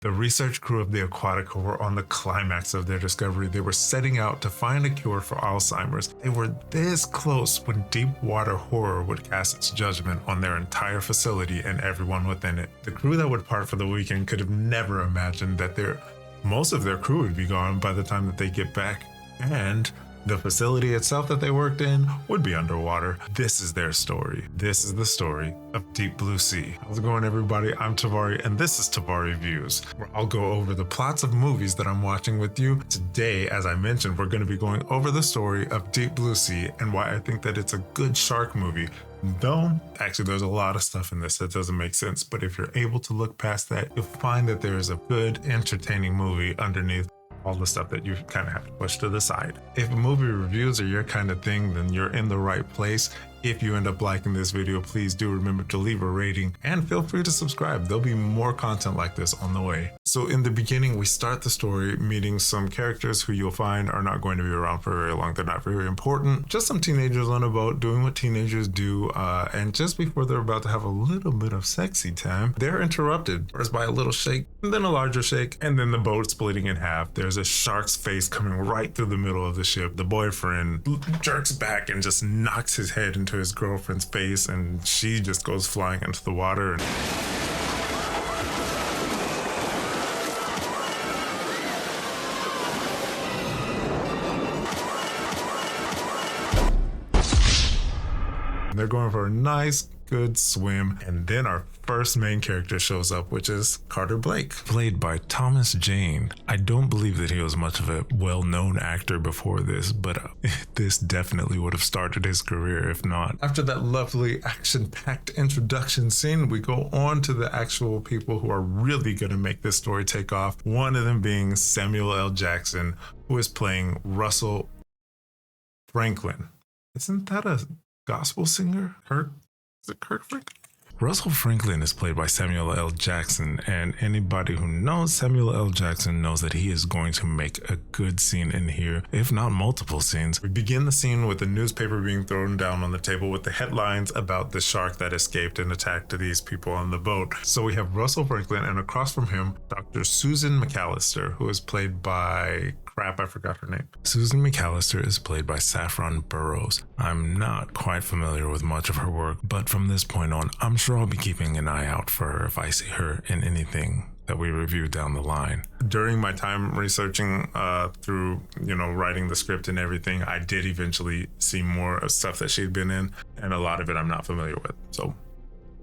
The research crew of the Aquatica were on the climax of their discovery. They were setting out to find a cure for Alzheimer's. They were this close when deep water horror would cast its judgment on their entire facility and everyone within it. The crew that would part for the weekend could have never imagined that most of their crew would be gone by the time that they get back, and the facility itself that they worked in would be underwater. This is their story. This is the story of Deep Blue Sea. How's it going, everybody? I'm Tavari, and this is Tavari Views, where I'll go over the plots of movies that I'm watching with you. Today, as I mentioned, we're going to be going over the story of Deep Blue Sea and why I think that it's a good shark movie. Though, actually, there's a lot of stuff in this that doesn't make sense, but if you're able to look past that, you'll find that there is a good, entertaining movie underneath all the stuff that you kind of have to push to the side. If movie reviews are your kind of thing, then you're in the right place. If you end up liking this video, please do remember to leave a rating and feel free to subscribe. There'll be more content like this on the way. So in the beginning, we start the story meeting some characters who you'll find are not going to be around for very long. They're not very important. Just some teenagers on a boat doing what teenagers do. And just before they're about to have a little bit of sexy time, they're interrupted first by a little shake, and then a larger shake, and then the boat splitting in half. There's a shark's face coming right through the middle of the ship. The boyfriend jerks back and just knocks his head into his girlfriend's face, and she just goes flying into the water. They're going for a nice, good swim, and then our first main character shows up, which is Carter Blake, played by Thomas Jane. I don't believe that he was much of a well-known actor before this, but this definitely would have started his career if not. After that lovely action-packed introduction scene, we go on to the actual people who are really going to make this story take off. One of them being Samuel L. Jackson, who is playing Russell Franklin. Isn't that a gospel singer? Is it Kirk Franklin? Russell Franklin is played by Samuel L. Jackson, and anybody who knows Samuel L. Jackson knows that he is going to make a good scene in here, if not multiple scenes. We begin the scene with the newspaper being thrown down on the table with the headlines about the shark that escaped and attacked these people on the boat. So we have Russell Franklin, and across from him, Dr. Susan McAllister, who is played by... I forgot her name. Susan McAllister is played by Saffron Burrows. I'm not quite familiar with much of her work, but from this point on, I'm sure I'll be keeping an eye out for her if I see her in anything that we review down the line. During my time researching through, writing the script and everything, I did eventually see more of stuff that she'd been in, and a lot of it I'm not familiar with. So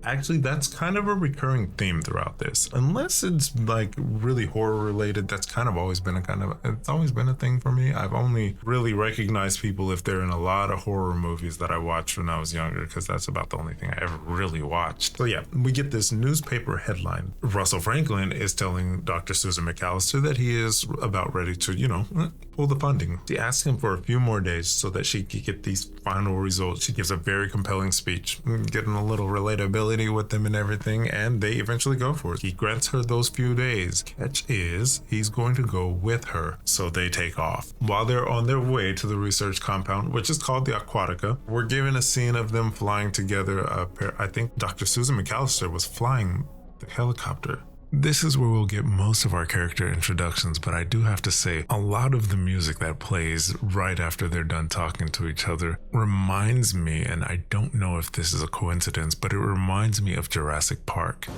actually, that's kind of a recurring theme throughout this. Unless it's like really horror related, that's kind of always been it's always been a thing for me. I've only really recognized people if they're in a lot of horror movies that I watched when I was younger, because that's about the only thing I ever really watched. So yeah, we get this newspaper headline. Russell Franklin is telling Dr. Susan McAllister that he is about ready to, pull the funding. She asks him for a few more days so that she can get these final results. She gives a very compelling speech, getting a little relatability with them and everything, and they eventually go for it. He grants her those few days. Catch is, he's going to go with her, so they take off. While they're on their way to the research compound, which is called the Aquatica, we're given a scene of them flying together. I think Dr. Susan McAllister was flying the helicopter. This is where we'll get most of our character introductions, but I do have to say, a lot of the music that plays right after they're done talking to each other reminds me, and I don't know if this is a coincidence, but it reminds me of Jurassic Park.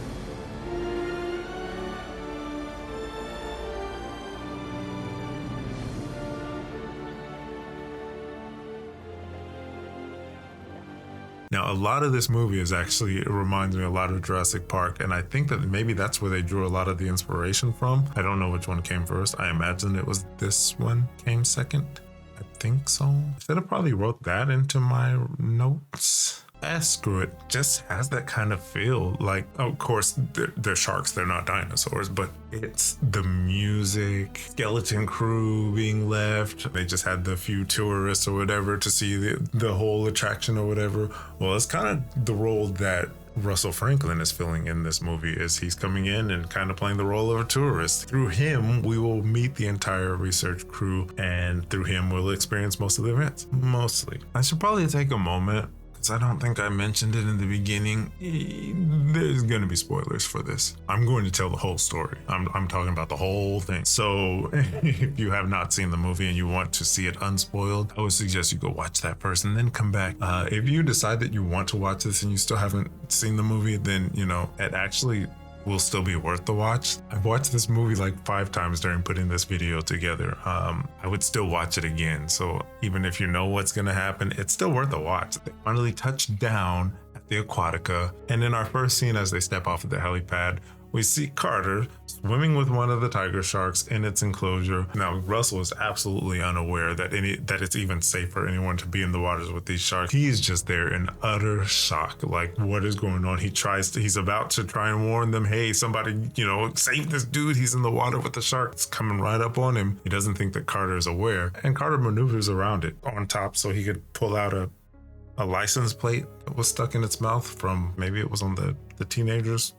Now, a lot of this movie it reminds me a lot of Jurassic Park, and I think that maybe that's where they drew a lot of the inspiration from. I don't know which one came first. I imagine it was this one came second. I think so. I should have probably wrote that into my notes. Screw it. Just has that kind of feel. Like, of course, they're sharks. They're not dinosaurs, but it's the music, skeleton crew being left. They just had the few tourists or whatever to see the whole attraction or whatever. Well, it's kind of the role that Russell Franklin is filling in this movie, is he's coming in and kind of playing the role of a tourist. Through him, we will meet the entire research crew, and through him, we'll experience most of the events. Mostly. I should probably take a moment, because I don't think I mentioned it in the beginning. There's going to be spoilers for this. I'm going to tell the whole story. I'm talking about the whole thing. So if you have not seen the movie and you want to see it unspoiled, I would suggest you go watch that first and then come back. If you decide that you want to watch this and you still haven't seen the movie, then, you know, it actually will still be worth the watch. I've watched this movie like 5 times during putting this video together. I would still watch it again. So even if you know what's going to happen, it's still worth a watch. They finally touched down at the Aquatica. And in our first scene, as they step off of the helipad, we see Carter swimming with one of the tiger sharks in its enclosure. Now, Russell is absolutely unaware that it's even safe for anyone to be in the waters with these sharks. He's just there in utter shock. Like, what is going on? He's about to try and warn them, hey, somebody, you know, save this dude. He's in the water with the shark. It's coming right up on him. He doesn't think that Carter is aware. And Carter maneuvers around it on top so he could pull out a license plate that was stuck in its mouth from, maybe it was on the teenager's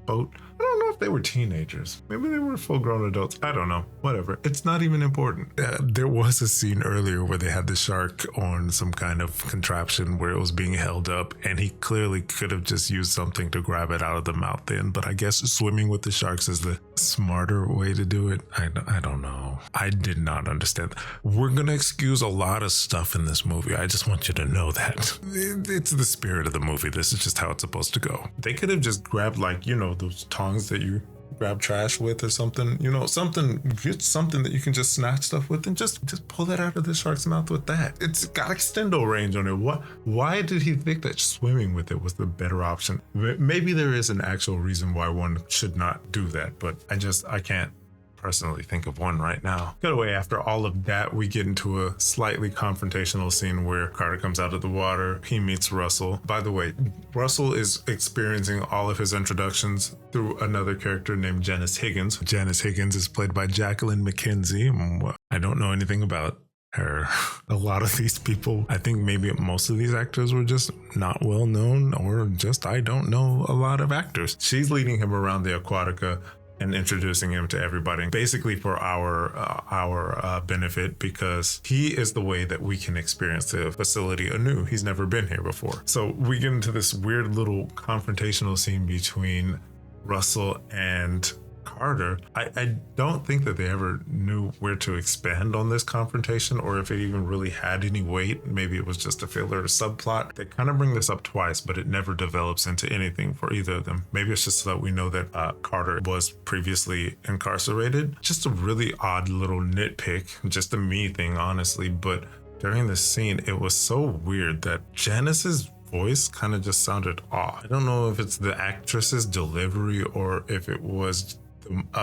boat. I don't know if they were teenagers. Maybe they were full-grown adults. I don't know. Whatever. It's not even important. There was a scene earlier where they had the shark on some kind of contraption where it was being held up, and he clearly could have just used something to grab it out of the mouth then. But I guess swimming with the sharks is the smarter way to do it. I don't know. I did not understand. We're going to excuse a lot of stuff in this movie. I just want you to know that. It's the spirit of the movie. This is just how it's supposed to go. They could have just grabbed, like, you know, those tongs that you grab trash with or something, you know, something that you can just snatch stuff with and just pull that out of the shark's mouth with that. It's got extendo range on it. Why did he think that swimming with it was the better option? Maybe there is an actual reason why one should not do that, but I can't personally think of one right now. Cut away. After all of that, we get into a slightly confrontational scene where Carter comes out of the water. He meets Russell. By the way, Russell is experiencing all of his introductions through another character named Janice Higgins. Janice Higgins is played by Jacqueline McKenzie. I don't know anything about her. A lot of these people, I think maybe most of these actors were just not well known, or just I don't know a lot of actors. She's leading him around the Aquatica and introducing him to everybody, basically for our benefit, because he is the way that we can experience the facility anew. He's never been here before. So we get into this weird little confrontational scene between Russell and Carter. I don't think that they ever knew where to expand on this confrontation, or if it even really had any weight. Maybe it was just a filler subplot. They kind of bring this up twice, but it never develops into anything for either of them. Maybe it's just so that we know that Carter was previously incarcerated. Just a really odd little nitpick, just a me thing, honestly. But during this scene, it was so weird that Janice's voice kind of just sounded off. I don't know if it's the actress's delivery or if it was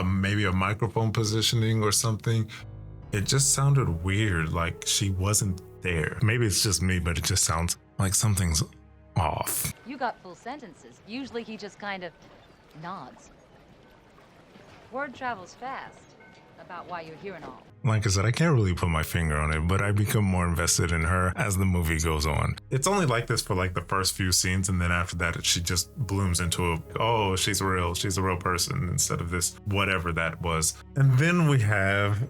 maybe a microphone positioning or something. It just sounded weird, like she wasn't there. Maybe it's just me, but it just sounds like something's off. You got full sentences. Usually he just kind of nods. Word travels fast about why you're here and all. Like I said, I can't really put my finger on it, but I become more invested in her as the movie goes on. It's only like this for like the first few scenes, and then after that, she just blooms into she's real, she's a real person, instead of this whatever that was. And then we have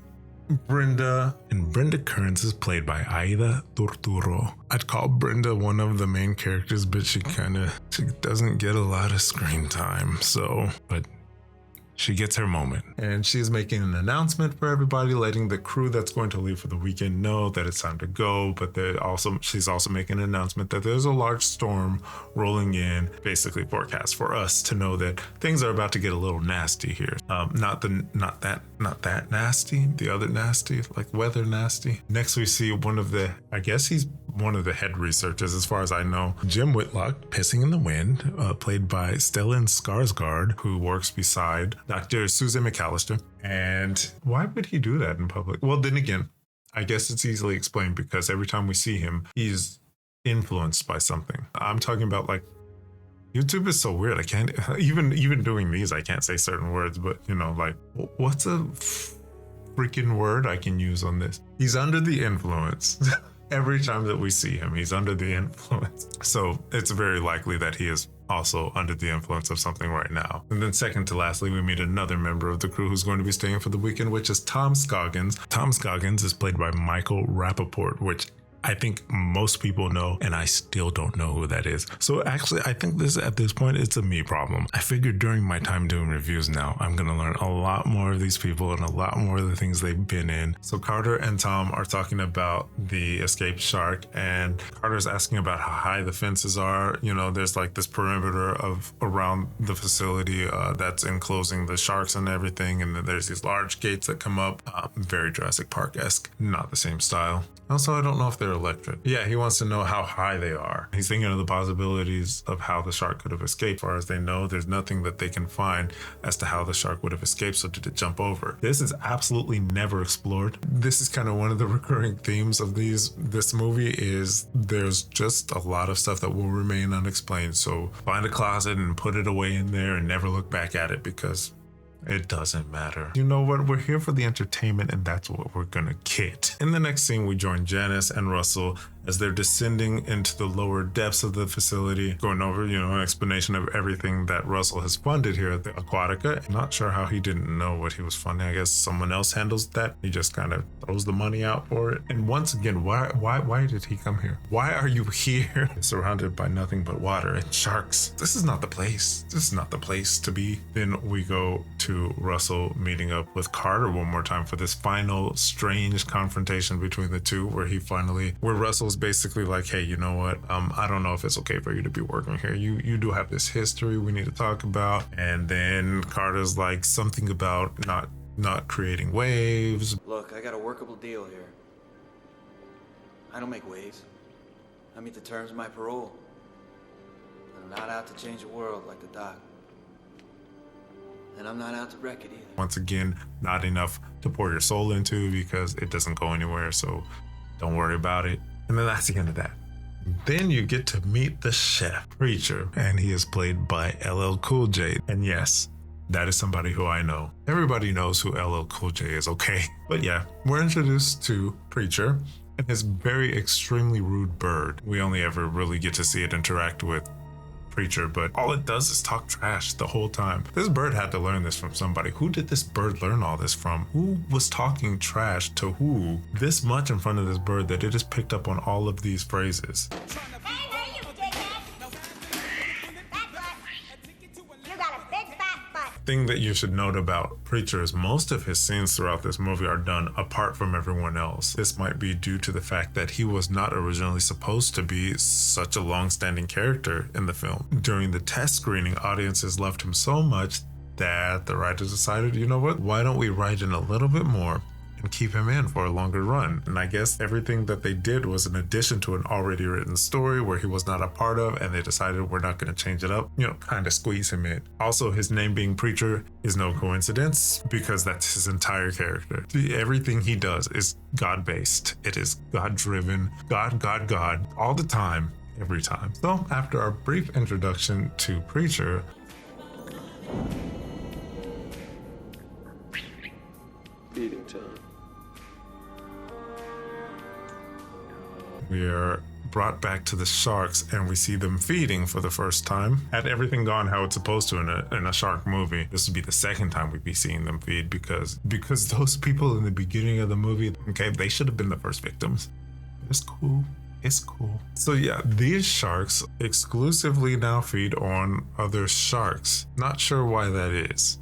Brenda, and Brenda Kearns is played by Aida Torturo. I'd call Brenda one of the main characters, but she doesn't get a lot of screen time, but she gets her moment, and she's making an announcement for everybody, letting the crew that's going to leave for the weekend know that it's time to go. But she's also making an announcement that there's a large storm rolling in, basically forecast for us to know that things are about to get a little nasty here. Not that nasty, the other nasty, like weather nasty. Next we see I guess he's one of the head researchers, as far as I know, Jim Whitlock, pissing in the wind, played by Stellan Skarsgård, who works beside Dr. Susan McAllister. And why would he do that in public? Well, then again, I guess it's easily explained, because every time we see him, he's influenced by something. I'm talking about, like, YouTube is so weird. I can't, even doing these, I can't say certain words, but, you know, like, what's a freaking word I can use on this? He's under the influence. Every time that we see him, he's under the influence. So it's very likely that he is also under the influence of something right now. And then second to lastly, we meet another member of the crew who's going to be staying for the weekend, which is Tom Scoggins. Tom Scoggins is played by Michael Rappaport, which I think most people know, and I still don't know who that is. So actually, I think at this point, it's a me problem. I figured during my time doing reviews now, I'm going to learn a lot more of these people and a lot more of the things they've been in. So Carter and Tom are talking about the escaped shark, and Carter's asking about how high the fences are. You know, there's like this perimeter of around the facility that's enclosing the sharks and everything. And then there's these large gates that come up, very Jurassic Park-esque, not the same style. Also, I don't know if they're electric. Yeah, he wants to know how high they are. He's thinking of the possibilities of how the shark could have escaped. As far as they know, there's nothing that they can find as to how the shark would have escaped. So did it jump over? This is absolutely never explored. This is kind of one of the recurring themes of this movie is there's just a lot of stuff that will remain unexplained. So find a closet and put it away in there and never look back at it, because it doesn't matter. You know what? We're here for the entertainment, and that's what we're gonna get. In the next scene, we join Janice and Russell as they're descending into the lower depths of the facility, going over, an explanation of everything that Russell has funded here at the Aquatica. I'm not sure how he didn't know what he was funding. I guess someone else handles that. He just kind of throws the money out for it. And once again, why did he come here? Why are you here? Surrounded by nothing but water and sharks. This is not the place. This is not the place to be. Then we go to Russell meeting up with Carter one more time for this final strange confrontation between the two, where Russell's basically like, hey, you know what? I don't know if it's okay for you to be working here. You do have this history we need to talk about. And then Carter's like something about not creating waves. Look, I got a workable deal here. I don't make waves. I meet the terms of my parole. I'm not out to change the world like the doc. And I'm not out to wreck it either. Once again, not enough to pour your soul into, because it doesn't go anywhere, so don't worry about it. And then that's the end of that. Then you get to meet the chef, Preacher, and he is played by LL Cool J. And yes, that is somebody who I know. Everybody knows who LL Cool J is, okay? But yeah, we're introduced to Preacher and his very extremely rude bird. We only ever really get to see it interact with Preacher, but all it does is talk trash the whole time. This bird had to learn this from somebody. Who did this bird learn all this from? Who was talking trash to who this much in front of this bird that it has picked up on all of these phrases? Thing that you should note about Preacher is most of his scenes throughout this movie are done apart from everyone else. This might be due to the fact that he was not originally supposed to be such a long-standing character in the film. During the test screening, audiences loved him so much that the writers decided, you know what, why don't we write in a little bit more and keep him in for a longer run? And I guess everything that they did was an addition to an already written story where he was not a part of, and they decided we're not going to change it up, kind of squeeze him in. Also, his name being Preacher is no coincidence, because that's his entire character. Everything he does is God-based. It is God-driven, God, all the time, every time. So after our brief introduction to Preacher, feeding time. we are brought back to the sharks and we see them feeding for the first time. Had everything gone how it's supposed to in a shark movie, this would be the second time we'd be seeing them feed, because those people in the beginning of the movie, okay, they should have been the first victims. It's cool. It's cool. So yeah, these sharks exclusively now feed on other sharks. Not sure why that is.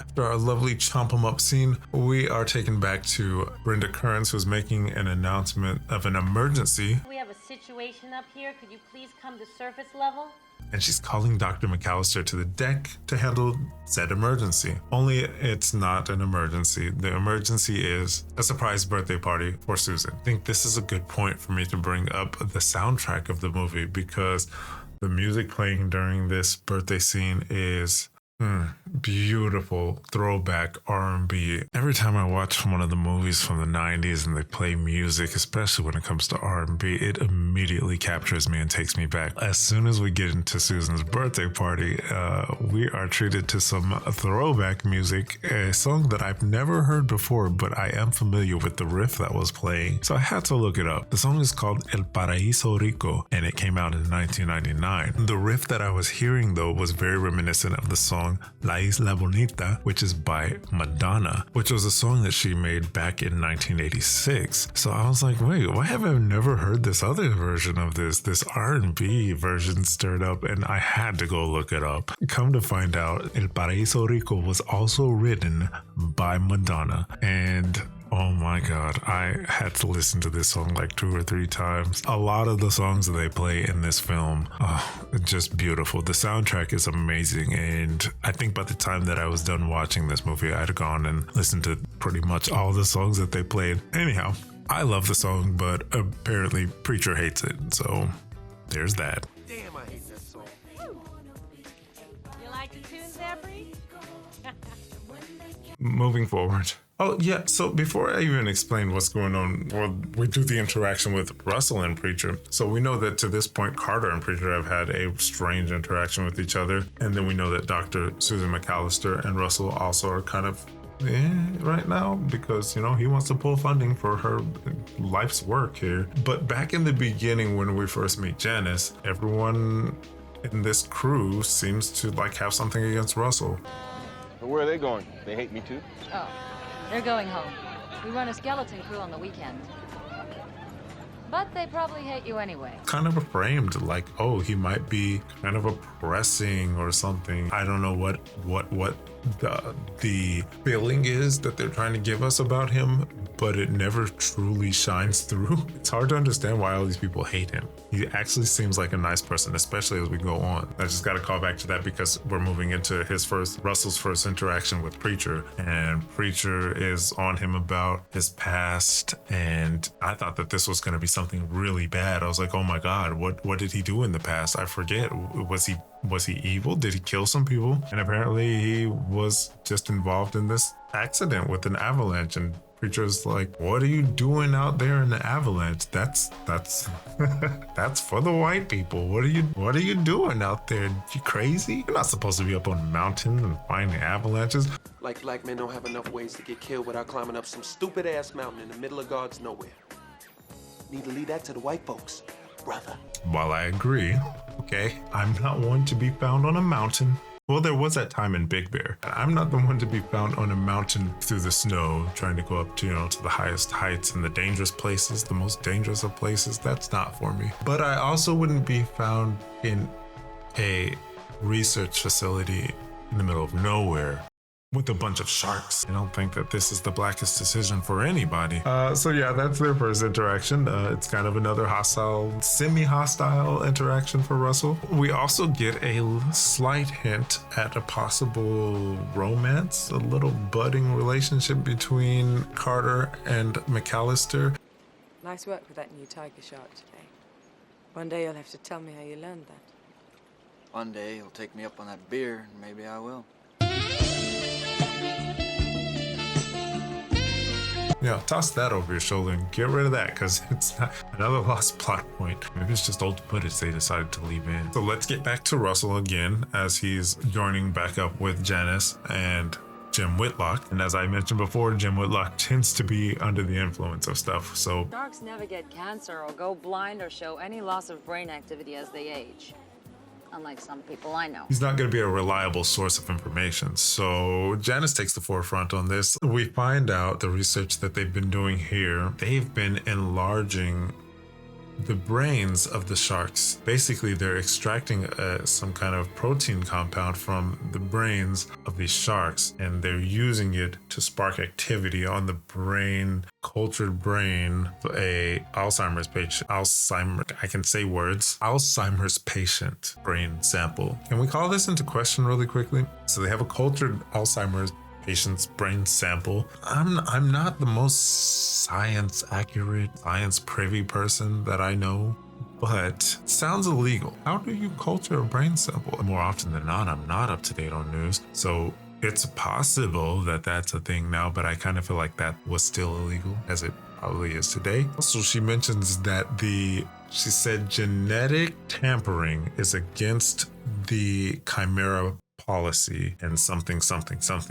After our lovely chomp 'em up scene, we are taken back to Brenda Kearns, who's making an announcement of an emergency. We have a situation up here. Could you please come to surface level? And she's calling Dr. McAllister to the deck to handle said emergency. Only it's not an emergency. The emergency is a surprise birthday party for Susan. I think this is a good point for me to bring up the soundtrack of the movie, because the music playing during this birthday scene is beautiful throwback R&B. Every time I watch one of the movies from the 90s and they play music, especially when it comes to R&B, it immediately captures me and takes me back. As soon as we get into Susan's birthday party, we are treated to some throwback music, a song that I've never heard before, but I am familiar with the riff that was playing, so I had to look it up. The song is called El Paraíso Rico, and it came out in 1999. The riff that I was hearing, though, was very reminiscent of the song La Isla Bonita, which is by Madonna, which was a song that she made back in 1986. So I was like, wait, why have I never heard this other version of this R&B version stirred up? And I had to go look it up. Come to find out, El Paraíso Rico was also written by Madonna, and oh my god, I had to listen to this song like 2 or 3 times. A lot of the songs that they play in this film, just beautiful. The soundtrack is amazing, and I think by the time that I was done watching this movie, I'd gone and listened to pretty much all the songs that they played. Anyhow, I love the song, but apparently Preacher hates it, so there's that. Damn, I hate that song. You like the tunes there, Bree? Moving forward. Oh, yeah. So before I even explain what's going on, well, we do the interaction with Russell and Preacher. So we know that to this point, Carter and Preacher have had a strange interaction with each other. And then we know that Dr. Susan McAllister and Russell also are kind of right now because, you know, he wants to pull funding for her life's work here. But back in the beginning, when we first meet Janice, everyone in this crew seems to like have something against Russell. But where are they going? They hate me too? Oh, they're going home. We run a skeleton crew on the weekend. But they probably hate you anyway. Kind of framed like, oh, he might be kind of oppressing or something. I don't know what the feeling is that they're trying to give us about him, but it never truly shines through. It's hard to understand why all these people hate him. He actually seems like a nice person, especially as we go on. I just got to call back to that because we're moving into Russell's first interaction with Preacher, and Preacher is on him about his past, and I thought that this was going to be something really bad. I was like, oh my God, what did he do in the past? I forget. Was he evil? Did he kill some people? And apparently he was just involved in this accident with an avalanche, and Preacher's like, what are you doing out there in the avalanche? That's that's for the white people. What are you doing out there? You crazy? You're not supposed to be up on a mountain and finding avalanches. Like black men don't have enough ways to get killed without climbing up some stupid ass mountain in the middle of God's nowhere. Need to leave that to the white folks, brother. While I agree, okay, I'm not one to be found on a mountain. Well, there was that time in Big Bear. I'm not the one to be found on a mountain through the snow, trying to go up to, to the highest heights and the dangerous places, the most dangerous of places. That's not for me. But I also wouldn't be found in a research facility in the middle of nowhere with a bunch of sharks. I don't think that this is the blackest decision for anybody. So yeah, that's their first interaction. It's kind of another semi-hostile interaction for Russell. We also get a slight hint at a possible romance, a little budding relationship between Carter and McAllister. Nice work with that new tiger shark today. One day you'll have to tell me how you learned that. One day he'll take me up on that beer, and maybe I will. Yeah, toss that over your shoulder and get rid of that because it's not another lost plot point. Maybe it's just old footage they decided to leave in. So let's get back to Russell again as he's joining back up with Janice and Jim Whitlock. And as I mentioned before, Jim Whitlock tends to be under the influence of stuff. So Sharks never get cancer or go blind or show any loss of brain activity as they age. Unlike some people I know. He's not going to be a reliable source of information. So Janice takes the forefront on this. We find out the research that they've been doing here. They've been enlarging the brains of the sharks. Basically, they're extracting some kind of protein compound from the brains of these sharks, and they're using it to spark activity on the brain, cultured brain, a Alzheimer's patient, I can say words, Alzheimer's patient brain sample. Can we call this into question really quickly? So they have a cultured Alzheimer's patient's brain sample. I'm not the most science accurate, science privy person that I know, but it sounds illegal. How do you culture a brain sample? More often than not, I'm not up to date on news. So It's possible that that's a thing now, but I kind of feel like that was still illegal, as it probably is today. Also, she mentions that she said genetic tampering is against the Chimera policy and something.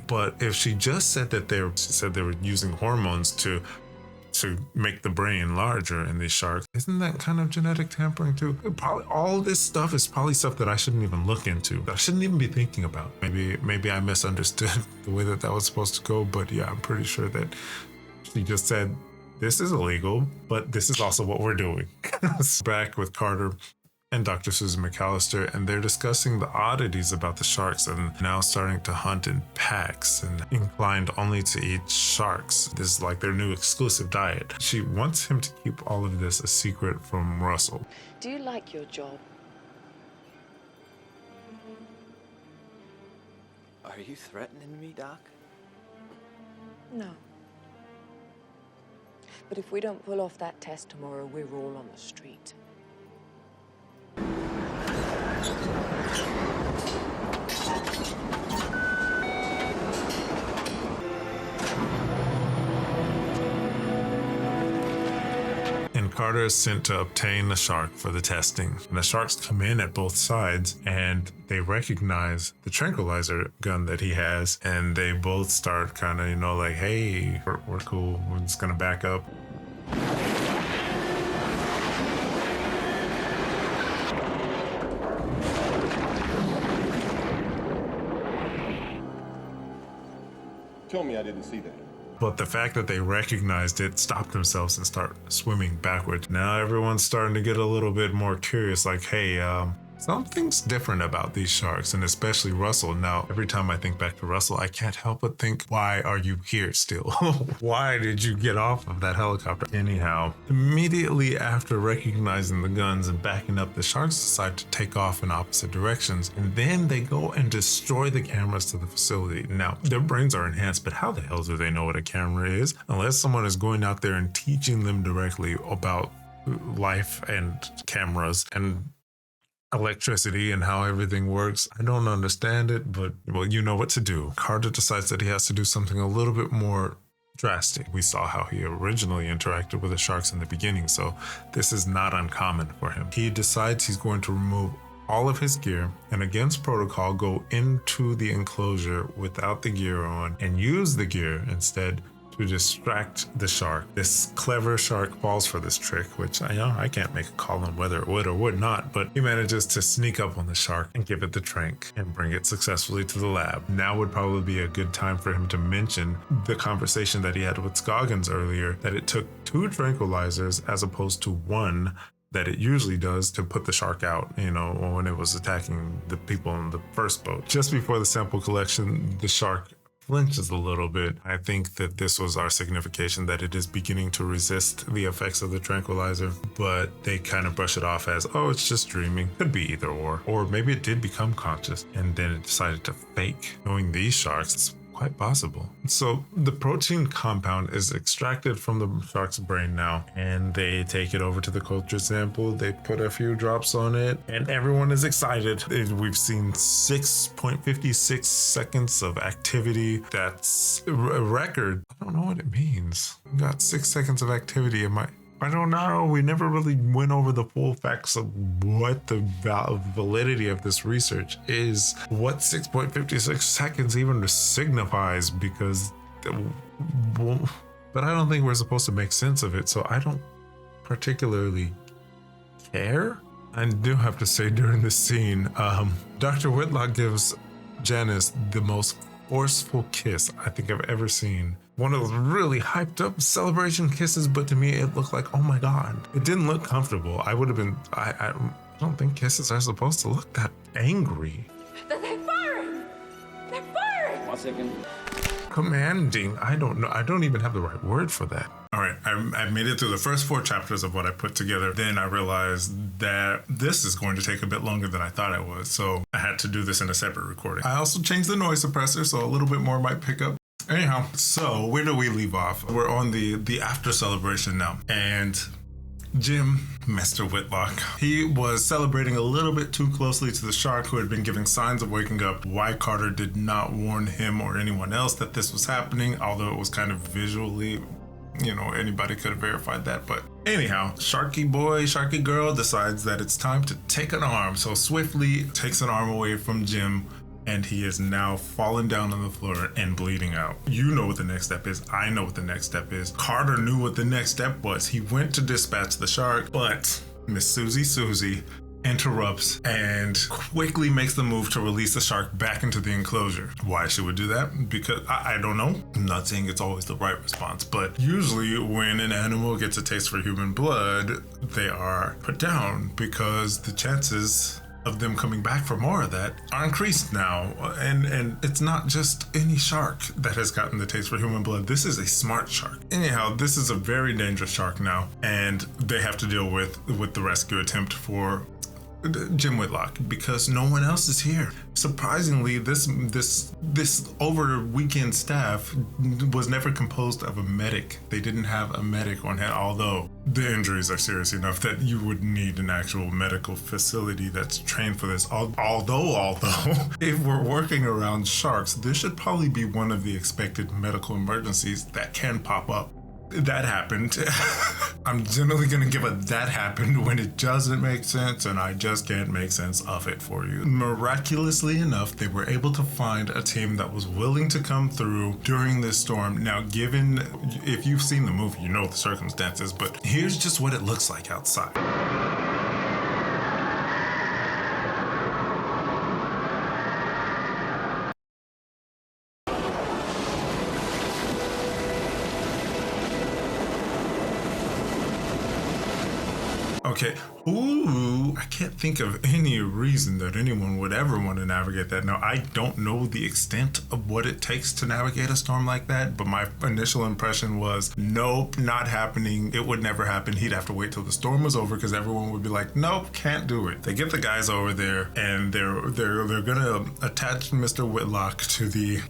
But if she just said that she said they were using hormones to make the brain larger in these sharks, isn't that kind of genetic tampering too? Probably all this stuff is probably stuff that I shouldn't even look into, that I shouldn't even be thinking about. Maybe I misunderstood the way that was supposed to go, but yeah, I'm pretty sure that she just said this is illegal, but this is also what we're doing. Back with Carter and Dr. Susan McAllister, and they're discussing the oddities about the sharks and now starting to hunt in packs and inclined only to eat sharks. This is like their new exclusive diet. She wants him to keep all of this a secret from Russell. Do you like your job? Are you threatening me, Doc? No. But if we don't pull off that test tomorrow, we're all on the street. And Carter is sent to obtain the shark for the testing. And the sharks come in at both sides and they recognize the tranquilizer gun that he has. And they both start kind of, like, hey, we're cool. We're just going to back up. Tell me I didn't see that. But the fact that they recognized it stopped themselves and start swimming backwards. Now everyone's starting to get a little bit more curious, like, hey, something's different about these sharks, and especially Russell. Now, every time I think back to Russell, I can't help but think, why are you here still? Why did you get off of that helicopter? Anyhow, immediately after recognizing the guns and backing up, the sharks decide to take off in opposite directions, and then they go and destroy the cameras to the facility. Now, their brains are enhanced, but how the hell do they know what a camera is? Unless someone is going out there and teaching them directly about life and cameras and electricity and how everything works. I don't understand it, but well, you know what to do. Carter decides that he has to do something a little bit more drastic. We saw how he originally interacted with the sharks in the beginning, so this is not uncommon for him. He decides he's going to remove all of his gear and, against protocol, go into the enclosure without the gear on and use the gear instead to distract the shark. This clever shark falls for this trick, which I can't make a call on whether it would or would not, but he manages to sneak up on the shark and give it the trank and bring it successfully to the lab. Now would probably be a good time for him to mention the conversation that he had with Scoggins earlier, that it took 2 tranquilizers as opposed to 1 that it usually does to put the shark out, when it was attacking the people on the first boat. Just before the sample collection, the shark flinches a little bit. I think that this was our signification that it is beginning to resist the effects of the tranquilizer, but they kind of brush it off as, oh, it's just dreaming. Could be either or maybe it did become conscious and then it decided to fake. Knowing these sharks, it's quite possible. So the protein compound is extracted from the shark's brain now, and they take it over to the culture sample. They put a few drops on it, and everyone is excited. We've seen 6.56 seconds of activity. That's a record. I don't know what it means. We got 6 seconds of activity. I don't know. We never really went over the full facts of what the validity of this research is, what 6.56 seconds even signifies, because, but I don't think we're supposed to make sense of it, so I don't particularly care. I do have to say, during this scene, Dr. Whitlock gives Janice the most forceful kiss I think I've ever seen. One of those really hyped up celebration kisses, but to me it looked like, oh my God. It didn't look comfortable. I don't think kisses are supposed to look that angry. They're firing! They're firing! 1 second. Commanding. I don't know. I don't even have the right word for that. All right, I made it through the first 4 chapters of what I put together. Then I realized that this is going to take a bit longer than I thought it would, so I had to do this in a separate recording. I also changed the noise suppressor, so a little bit more might pick up. Anyhow, so where do we leave off? We're on the after celebration now, and Jim, Mr. Whitlock, he was celebrating a little bit too closely to the shark who had been giving signs of waking up. Why Carter did not warn him or anyone else that this was happening, although it was kind of visually, anybody could have verified that. But anyhow, Sharky boy, Sharky girl decides that it's time to take an arm. So swiftly takes an arm away from Jim, and he is now fallen down on the floor and bleeding out. You know what the next step is. I know what the next step is. Carter knew what the next step was. He went to dispatch the shark, but Miss Susie interrupts and quickly makes the move to release the shark back into the enclosure. Why she would do that? Because I don't know. I'm not saying it's always the right response, but usually when an animal gets a taste for human blood, they are put down because the chances of them coming back for more of that are increased now. And it's not just any shark that has gotten the taste for human blood. This is a smart shark. Anyhow, this is a very dangerous shark now, and they have to deal with the rescue attempt for Jim Whitlock because no one else is here. Surprisingly, this over weekend staff was never composed of a medic. They didn't have a medic on hand, although the injuries are serious enough that you would need an actual medical facility that's trained for this. Although if we're working around sharks, this should probably be one of the expected medical emergencies that can pop up. That happened. I'm generally going to give a that happened when it doesn't make sense, and I just can't make sense of it for you. Miraculously enough, they were able to find a team that was willing to come through during this storm. Now, if you've seen the movie, you know the circumstances, but here's just what it looks like outside. Okay. Ooh, I can't think of any reason that anyone would ever want to navigate that. Now, I don't know the extent of what it takes to navigate a storm like that, but my initial impression was, nope, not happening. It would never happen. He'd have to wait till the storm was over because everyone would be like, nope, can't do it. They get the guys over there, and they're gonna attach Mr. Whitlock to the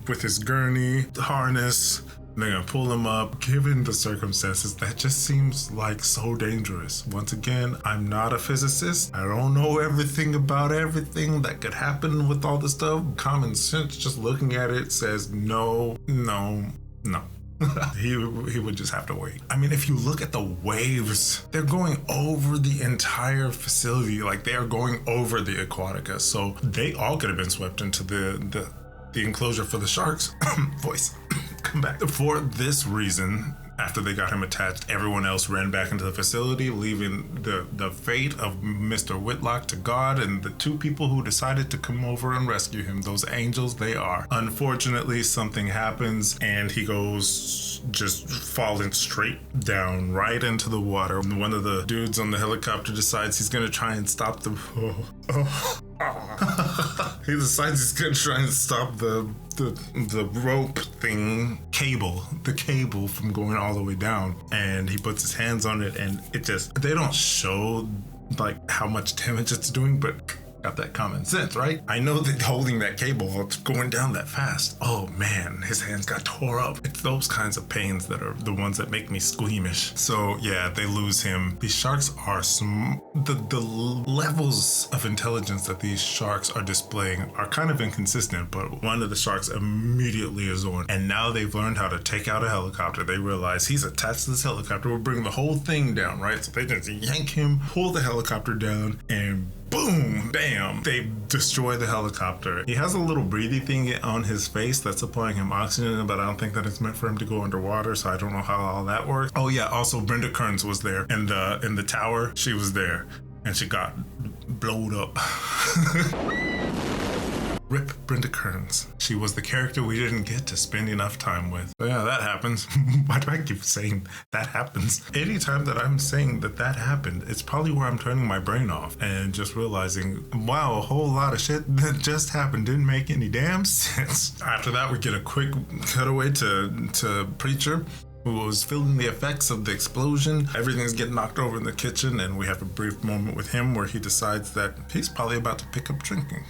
with his gurney harness. They're gonna pull him up. Given the circumstances, that just seems like so dangerous. Once again, I'm not a physicist. I don't know everything about everything that could happen with all this stuff. Common sense, just looking at it, says no. He would just have to wait. I mean, if you look at the waves, they're going over the entire facility. Like, they are going over the Aquatica. So they all could have been swept into the enclosure for the sharks. Voice. Come back. For this reason, after they got him attached, everyone else ran back into the facility, leaving the fate of Mr. Whitlock to God and the two people who decided to come over and rescue him. Those angels they are. Unfortunately, something happens and he goes just falling straight down right into the water. One of the dudes on the helicopter decides he's gonna try and stop the he decides he's gonna try and stop the rope thing, the cable from going all the way down, and he puts his hands on it, and they don't show like how much damage it's doing, but got that common sense, right? I know that holding that cable, it's going down that fast. Oh man, his hands got tore up. It's those kinds of pains that are the ones that make me squeamish. So yeah, they lose him. These sharks are the levels of intelligence that these sharks are displaying are kind of inconsistent, but one of the sharks immediately is on, and now they've learned how to take out a helicopter. They realize he's attached to this helicopter. We'll bring the whole thing down, right? So they just yank him, pull the helicopter down, and boom, bam, they destroy the helicopter. He has a little breathy thing on his face that's supplying him oxygen, but I don't think that it's meant for him to go underwater, so I don't know how all that works. Oh yeah, also Brenda Kearns was there in the tower. She was there, and she got blowed up. Rip Brenda Kearns. She was the character we didn't get to spend enough time with. But yeah, that happens. Why do I keep saying that happens? Anytime that I'm saying that happened, it's probably where I'm turning my brain off and just realizing, wow, a whole lot of shit that just happened didn't make any damn sense. After that, we get a quick cutaway to Preacher, who was feeling the effects of the explosion. Everything's getting knocked over in the kitchen, and we have a brief moment with him where he decides that he's probably about to pick up drinking.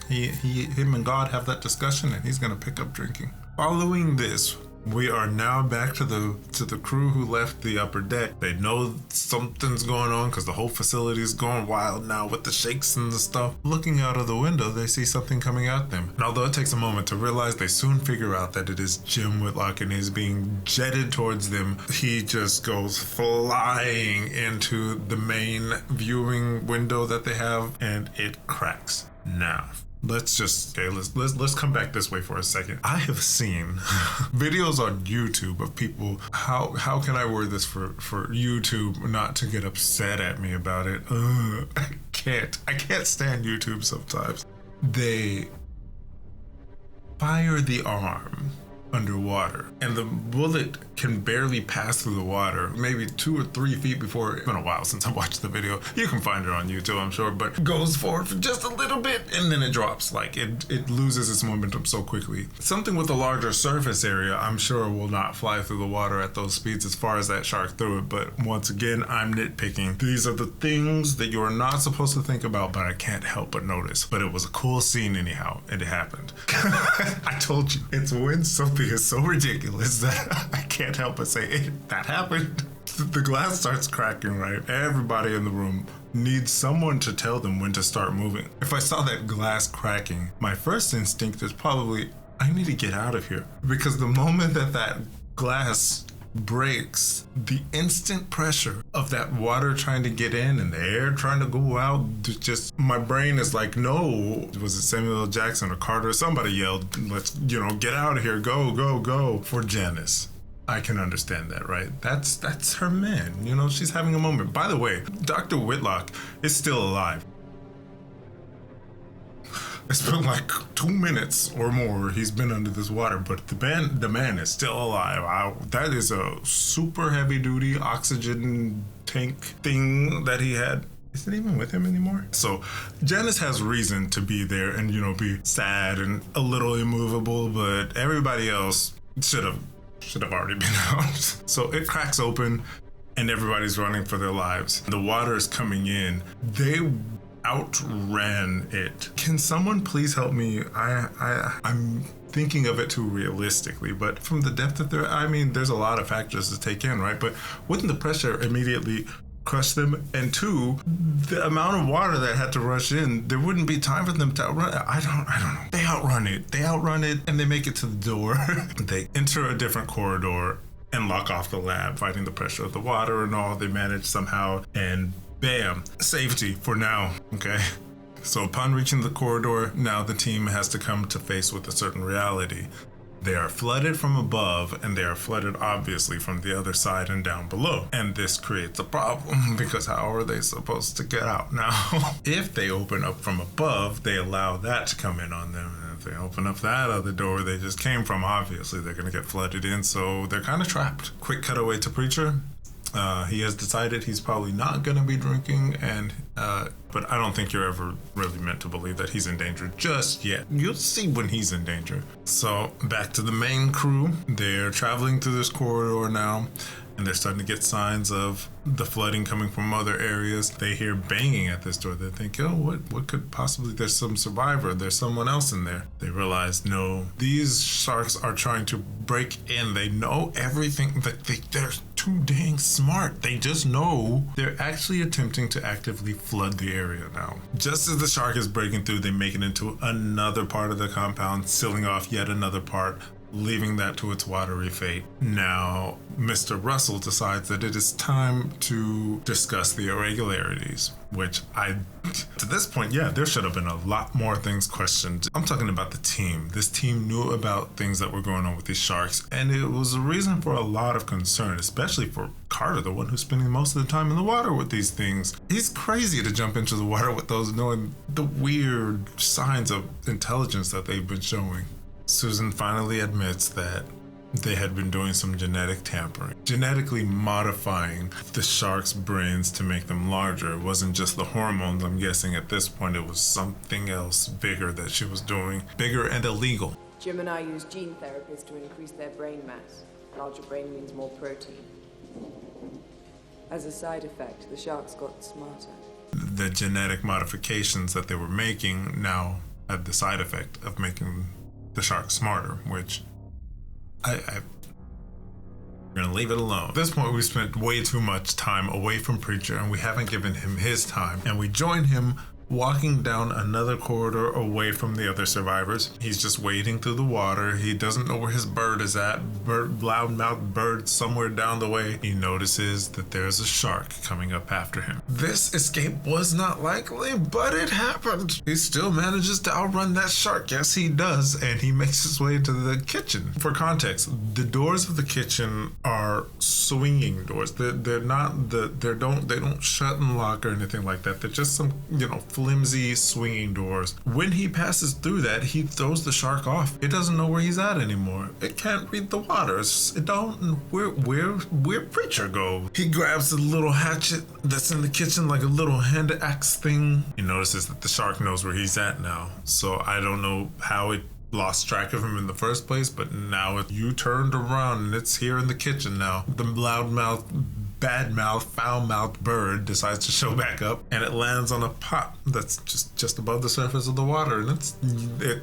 Him and God have that discussion, and he's gonna pick up drinking. Following this, We are now back to the crew who left the upper deck. They know something's going on because the whole facility is going wild now with the shakes and the stuff. Looking out of the window, they see something coming at them. And although it takes a moment to realize, they soon figure out that it is Jim Whitlock and he's being jetted towards them. He just goes flying into the main viewing window that they have, and it cracks. Now, let's come back this way for a second. I have seen videos on YouTube of people. How can I word this for YouTube not to get upset at me about it? I can't stand YouTube sometimes. They fire the arm underwater, and the bullet can barely pass through the water, maybe 2 or 3 feet before. It's been a while since I watched the video. You can find it on YouTube, I'm sure, but goes forward for just a little bit and then it drops. Like it loses its momentum so quickly. Something with a larger surface area, I'm sure, will not fly through the water at those speeds as far as that shark threw it. But once again, I'm nitpicking. These are the things that you're not supposed to think about, but I can't help but notice. But it was a cool scene anyhow, and it happened. I told you, it's when something is so ridiculous that I can't help but say, hey, that happened. The glass starts cracking, right? Everybody in the room needs someone to tell them when to start moving. If I saw that glass cracking, my first instinct is probably, I need to get out of here. Because the moment that glass breaks, the instant pressure of that water trying to get in and the air trying to go out, just my brain is like, no. Was it Samuel L. Jackson or Carter? Somebody yelled, let's, get out of here, go. For Janice, I can understand that, right? That's her man. She's having a moment. By the way, Dr. Whitlock is still alive. It's been like 2 minutes or more he's been under this water, but the man is still alive. That is a super heavy duty oxygen tank thing that he had. Is it even with him anymore? So Janice has reason to be there and, be sad and a little immovable, but everybody else should have already been out. So it cracks open and everybody's running for their lives. The water is coming in. They outran it. Can someone please help me? I'm thinking of it too realistically, but from the depth of there's a lot of factors to take in, right? But wouldn't the pressure immediately crush them? And 2, the amount of water that had to rush in, there wouldn't be time for them to outrun it. I don't know. They outrun it and they make it to the door. They enter a different corridor and lock off the lab, fighting the pressure of the water and all. They manage somehow, and bam, safety for now, okay? So upon reaching the corridor, now the team has to come to face with a certain reality. They are flooded from above, and they are flooded obviously from the other side and down below. And this creates a problem because how are they supposed to get out now? If they open up from above, they allow that to come in on them. And if they open up that other door they just came from, obviously they're gonna get flooded in, so they're kind of trapped. Quick cutaway to Preacher. He has decided he's probably not going to be drinking, but I don't think you're ever really meant to believe that he's in danger just yet. You'll see when he's in danger. So back to the main crew. They're traveling through this corridor now, and they're starting to get signs of the flooding coming from other areas. They hear banging at this door. They think, oh, what could possibly, there's some survivor, there's someone else in there. They realize, no, these sharks are trying to break in. They know everything. They're too dang smart. They just know. They're actually attempting to actively flood the area now. Just as the shark is breaking through, they make it into another part of the compound, sealing off yet another part, leaving that to its watery fate. Now, Mr. Russell decides that it is time to discuss the irregularities, which to this point, there should have been a lot more things questioned. I'm talking about the team. This team knew about things that were going on with these sharks, and it was a reason for a lot of concern, especially for Carter, the one who's spending most of the time in the water with these things. He's crazy to jump into the water with those, knowing the weird signs of intelligence that they've been showing. Susan finally admits that they had been doing some genetic tampering, genetically modifying the sharks' brains to make them larger. It wasn't just the hormones. I'm guessing at this point it was something else bigger that she was doing, bigger and illegal. Jim and I use gene therapies to increase their brain mass. Larger brain means more protein. As a side effect, the sharks got smarter. The genetic modifications that they were making now had the side effect of making the shark smarter, which We're gonna leave it alone. At this point, we spent way too much time away from Preacher, and we haven't given him his time. And we join him walking down another corridor away from the other survivors. He's just wading through the water. He doesn't know where his bird is at. Loudmouth bird somewhere down the way. He notices that there's a shark coming up after him. This escape was not likely, but it happened. He still manages to outrun that shark. Yes, he does. And he makes his way into the kitchen. For context, the doors of the kitchen are swinging doors. They don't shut and lock or anything like that. They're just some, flimsy swinging doors. When he passes through that, he throws the shark off. It doesn't know where he's at anymore. It can't read the waters. It don't where Preacher go. He grabs the little hatchet that's in the kitchen, like a little hand axe thing. He notices that the shark knows where he's at now. So I don't know how it lost track of him in the first place, but now you turned around and it's here in the kitchen now. The loudmouth, bad-mouthed, foul-mouthed bird decides to show back up, and it lands on a pot that's just above the surface of the water, and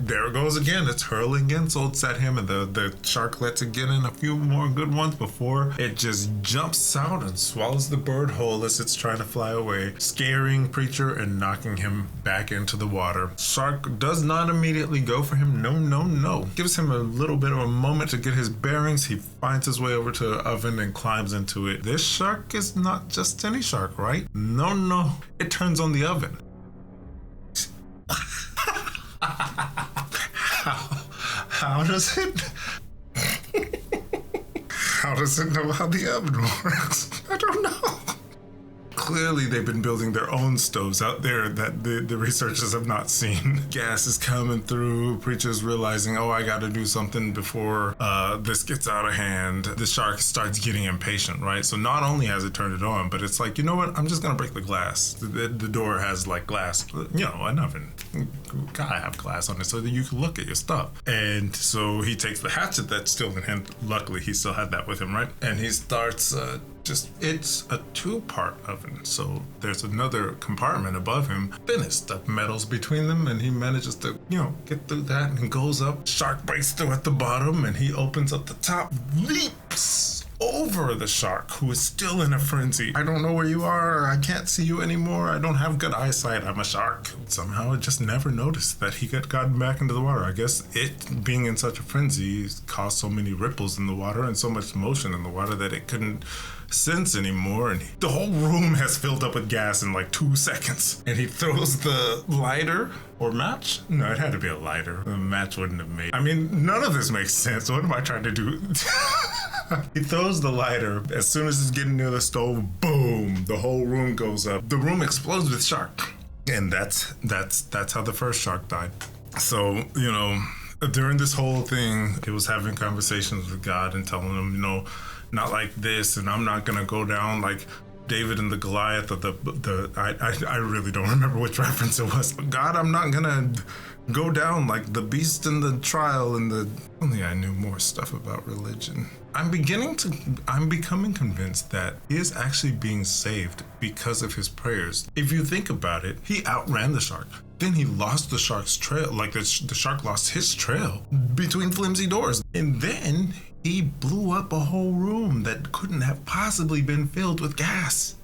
there it goes again. It's hurling insults at him, and the shark lets it get in a few more good ones before it just jumps out and swallows the bird whole as it's trying to fly away, scaring Preacher and knocking him back into the water. Shark does not immediately go for him. No. Gives him a little bit of a moment to get his bearings. He finds his way over to the oven and climbs into it. This shark is not just any shark, right? No. It turns on the oven. How does it know how the oven works? I don't know. Clearly, they've been building their own stoves out there that the researchers have not seen. Gas is coming through. Preacher's realizing, I gotta do something before this gets out of hand. The shark starts getting impatient, right? So not only has it turned it on, but it's like, you know what? I'm just gonna break the glass. The door has like glass, an oven. You gotta have glass on it so that you can look at your stuff. And so he takes the hatchet that's still in hand. Luckily, he still had that with him, right? And he starts it's a 2-part oven, so there's another compartment above him. Then it's stuff metals between them, and he manages to, get through that and goes up. Shark breaks through at the bottom, and he opens up the top, leaps over the shark, who is still in a frenzy. I don't know where you are. I can't see you anymore. I don't have good eyesight. I'm a shark. Somehow it just never noticed that he got gotten back into the water. I guess it being in such a frenzy caused so many ripples in the water and so much motion in the water that it couldn't sense anymore, and the whole room has filled up with gas in like 2 seconds. And he throws the lighter or match? No, it had to be a lighter. A match wouldn't have made. I mean, none of this makes sense. What am I trying to do? He throws the lighter. As soon as it's getting near the stove, boom, the whole room goes up. The room explodes with shark. And that's how the first shark died. So, during this whole thing, he was having conversations with God and telling him, not like this, and I'm not gonna go down like David and the Goliath, or I really don't remember which reference it was. But God, I'm not gonna go down like the beast in the trial and only I knew more stuff about religion. I'm becoming convinced that he is actually being saved because of his prayers. If you think about it, he outran the shark. Then he lost the shark's trail, like the shark lost his trail between flimsy doors. And then he blew up a whole room that couldn't have possibly been filled with gas.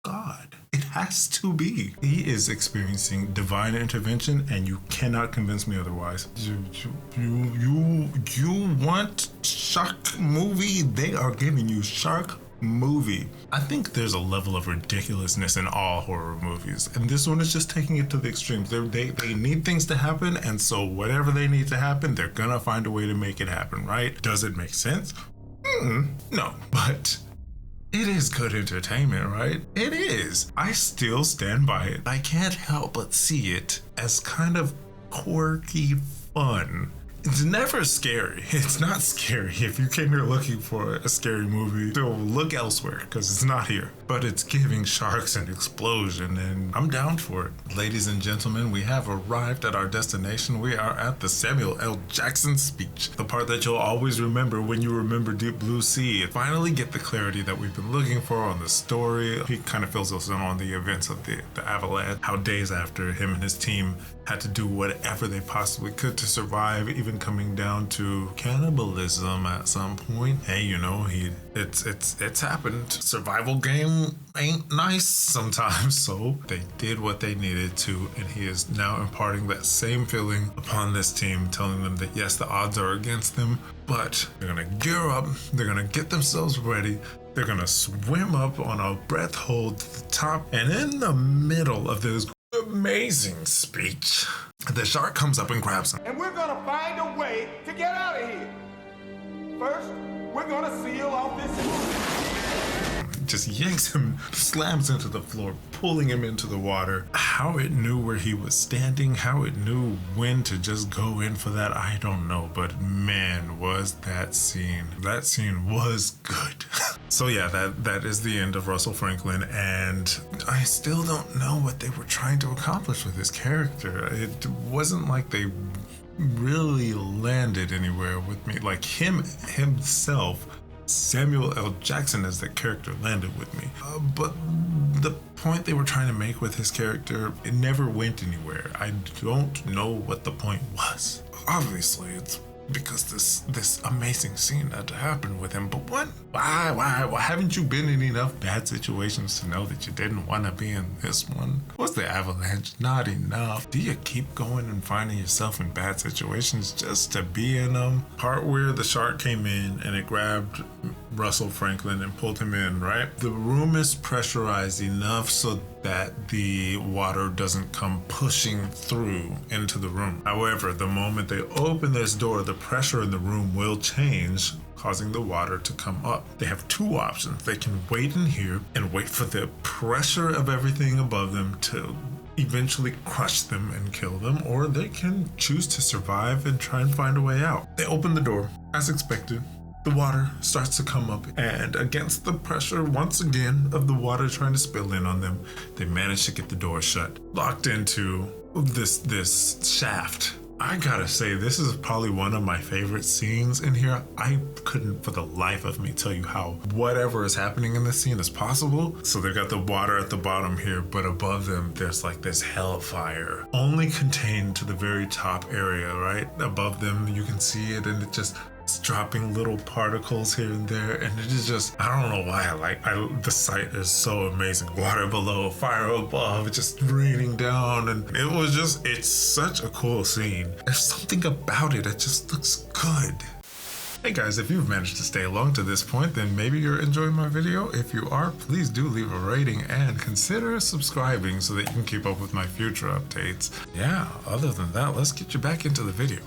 God, it has to be. He is experiencing divine intervention, and you cannot convince me otherwise. You want shark movie? They are giving you shark movie. I think there's a level of ridiculousness in all horror movies, and this one is just taking it to the extremes. They need things to happen, and so whatever they need to happen, they're gonna find a way to make it happen, right? Does it make sense? No, but it is good entertainment, right? It is. I still stand by it. I can't help but see it as kind of quirky fun. It's never scary. It's not scary. If you came here looking for a scary movie, so look elsewhere, because it's not here. but it's giving sharks an explosion, and I'm down for it. Ladies and gentlemen, we have arrived at our destination. We are at the Samuel L. Jackson speech, the part that you'll always remember when you remember Deep Blue Sea. Finally get the clarity that we've been looking for on the story. He kind of fills us in on the events of the avalanche, how days after him and his team had to do whatever they possibly could to survive, even coming down to cannibalism at some point. Hey, you know, it's happened. Survival game ain't nice sometimes, so they did what they needed to, and he is now imparting that same feeling upon this team, telling them that yes, the odds are against them, but they're gonna gear up, they're gonna get themselves ready, they're gonna swim up on a breath hold to the top, and in the middle of this amazing speech, the shark comes up and grabs him. And we're gonna find a way to get out of here. First, we're gonna seal off this. Just yanks him, slams into the floor, pulling him into the water. How it knew where he was standing, how it knew when to just go in for that, I don't know. But man, was that scene was good. So yeah, that is the end of Russell Franklin, and I still don't know what they were trying to accomplish with his character. It wasn't like they really landed anywhere with me. Like himself, Samuel L. Jackson as that character landed with me. But the point they were trying to make with his character, it never went anywhere. I don't know what the point was. Obviously, it's because this amazing scene had to happen with him. But what? Why haven't you been in enough bad situations to know that you didn't want to be in this one? Was the avalanche not enough? Do you keep going and finding yourself in bad situations just to be in them? Part where the shark came in and it grabbed Russell Franklin and pulled him in, right? The room is pressurized enough so that the water doesn't come pushing through into the room. However, the moment they open this door, the pressure in the room will change, causing the water to come up. They have two options. They can wait in here and wait for the pressure of everything above them to eventually crush them and kill them, or they can choose to survive and try and find a way out. They open the door, as expected. The water starts to come up, and against the pressure, once again, of the water trying to spill in on them, they manage to get the door shut, locked into this shaft. I gotta say, this is probably one of my favorite scenes in here. I couldn't for the life of me tell you how whatever is happening in this scene is possible. So they've got the water at the bottom here, but above them, there's like this hellfire, only contained to the very top area, right? Above them, you can see it, and it's dropping little particles here and there, and it is just, I don't know why the sight is so amazing. Water below, fire above, just raining down, and it's such a cool scene. There's something about it, it just looks good. Hey guys, if you've managed to stay along to this point, then maybe you're enjoying my video. If you are, please do leave a rating and consider subscribing so that you can keep up with my future updates. Yeah, other than that, let's get you back into the video.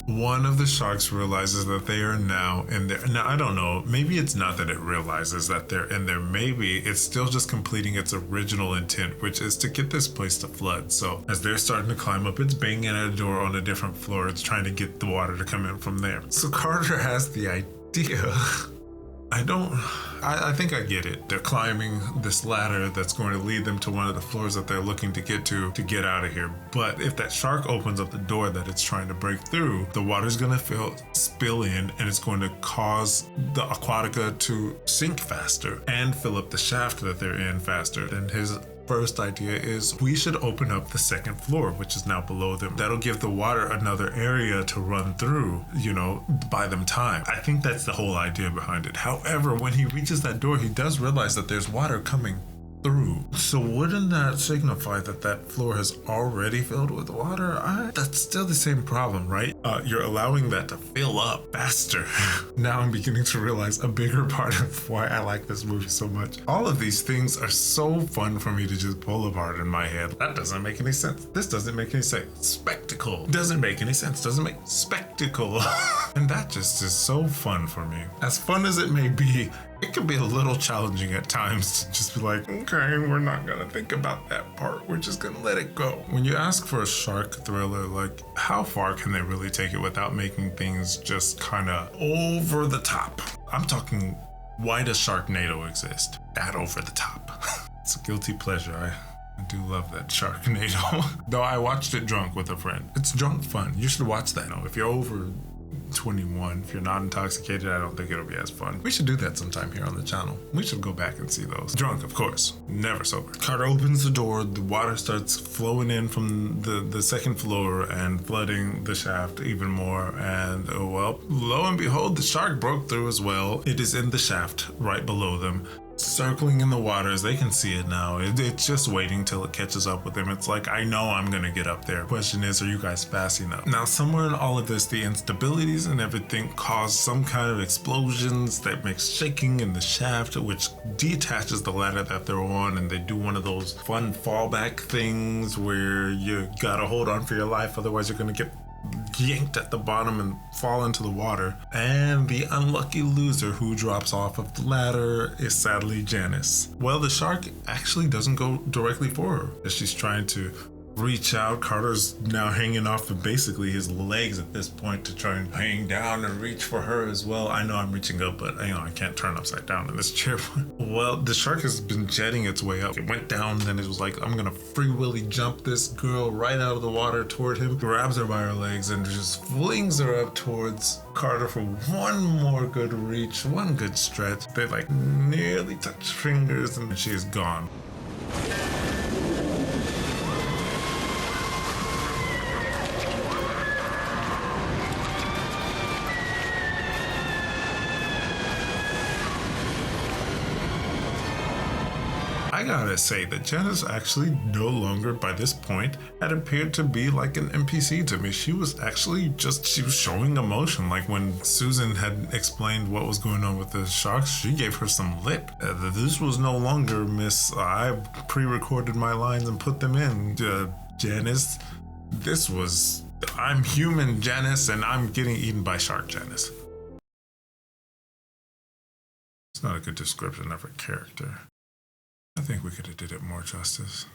One of the sharks realizes that they are now in there. Now, I don't know, maybe it's not that it realizes that they're in there. Maybe it's still just completing its original intent, which is to get this place to flood. So as they're starting to climb up, it's banging at a door on a different floor. It's trying to get the water to come in from there. So Carter has the idea. I think I get it. They're climbing this ladder that's going to lead them to one of the floors that they're looking to get out of here. But if that shark opens up the door that it's trying to break through, the water's going to spill in, and it's going to cause the Aquatica to sink faster and fill up the shaft that they're in faster. And his first idea is we should open up the second floor, which is now below them. That'll give the water another area to run through, buy them time. I think that's the whole idea behind it. However, when he reaches that door, he does realize that there's water coming through. So wouldn't that signify that that floor has already filled with water? That's still the same problem, right? You're allowing that to fill up faster. Now I'm beginning to realize a bigger part of why I like this movie so much. All of these things are so fun for me to just pull apart in my head. That doesn't make any sense. This doesn't make any sense. Spectacle doesn't make any sense. Doesn't make spectacle. And that just is so fun for me. As fun as it may be, it can be a little challenging at times to just be like, okay, we're not gonna think about that part. We're just gonna let it go. When you ask for a shark thriller, like, how far can they really take it without making things just kind of over the top? I'm talking, why does Sharknado exist? that over the top. It's a guilty pleasure. I do love that Sharknado. Though I watched it drunk with a friend. It's drunk fun. You should watch that. If you're over 21, if you're not intoxicated, I don't think it'll be as fun. We should do that sometime here on the channel. We should go back and see those. Drunk, of course, never sober. Carter opens the door, the water starts flowing in from the second floor and flooding the shaft even more, and well, lo and behold, the shark broke through as well. It is in the shaft right below them, circling in the waters. They can see it now. It's just waiting till it catches up with them. It's like, I know I'm gonna get up there. Question is, are you guys fast enough? Now, somewhere in all of this, the instabilities and everything cause some kind of explosions that makes shaking in the shaft, which detaches the ladder that they're on, and they do one of those fun fallback things where you gotta hold on for your life, otherwise you're gonna get yanked at the bottom and fall into the water. And the unlucky loser who drops off of the ladder is sadly Janice. Well, the shark actually doesn't go directly for her as she's trying to reach out. Carter's now hanging off of basically his legs at this point to try and hang down and reach for her as well. I know I'm reaching up, but I can't turn upside down in this chair. Well, the shark has been jetting its way up. It went down, then it was like, I'm gonna free willy jump this girl right out of the water toward him, grabs her by her legs and just flings her up towards Carter for one more good reach, one good stretch. They like nearly touch fingers and she is gone. I gotta say that Janice actually no longer, by this point, had appeared to be like an NPC to me. She was actually she was showing emotion. Like when Susan had explained what was going on with the sharks, she gave her some lip. This was no longer Miss, I pre-recorded my lines and put them in. Janice, this was, I'm human Janice and I'm getting eaten by shark Janice. It's not a good description of her character. I think we could have did it more justice.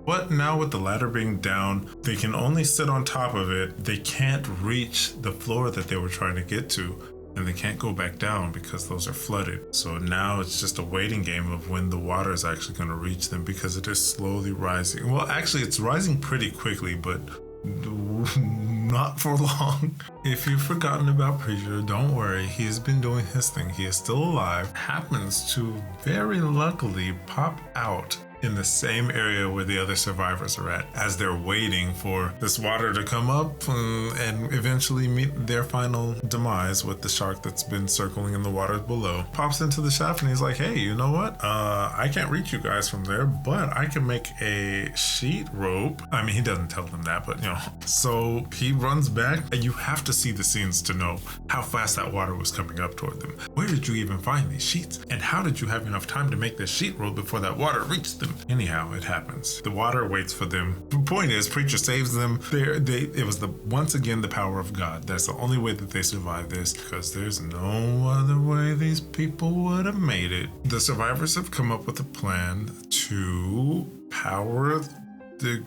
But now with the ladder being down, they can only sit on top of it. They can't reach the floor that they were trying to get to, and they can't go back down because those are flooded. So now it's just a waiting game of when the water is actually going to reach them, because it is slowly rising. Well, actually, it's rising pretty quickly, but not for long. If you've forgotten about Preacher, don't worry, he has been doing his thing. He is still alive. Happens to very luckily pop out in the same area where the other survivors are at as they're waiting for this water to come up and eventually meet their final demise with the shark that's been circling in the water below. Pops into the shaft and he's like, hey, you know what? I can't reach you guys from there, but I can make a sheet rope. I mean, he doesn't tell them that, but So he runs back, and you have to see the scenes to know how fast that water was coming up toward them. Where did you even find these sheets? And how did you have enough time to make this sheet rope before that water reached them? Anyhow, it happens. The water waits for them. The point is, Preacher saves them. It was once again the power of God. That's the only way that they survived this, because there's no other way these people would have made it. The survivors have come up with a plan to power the...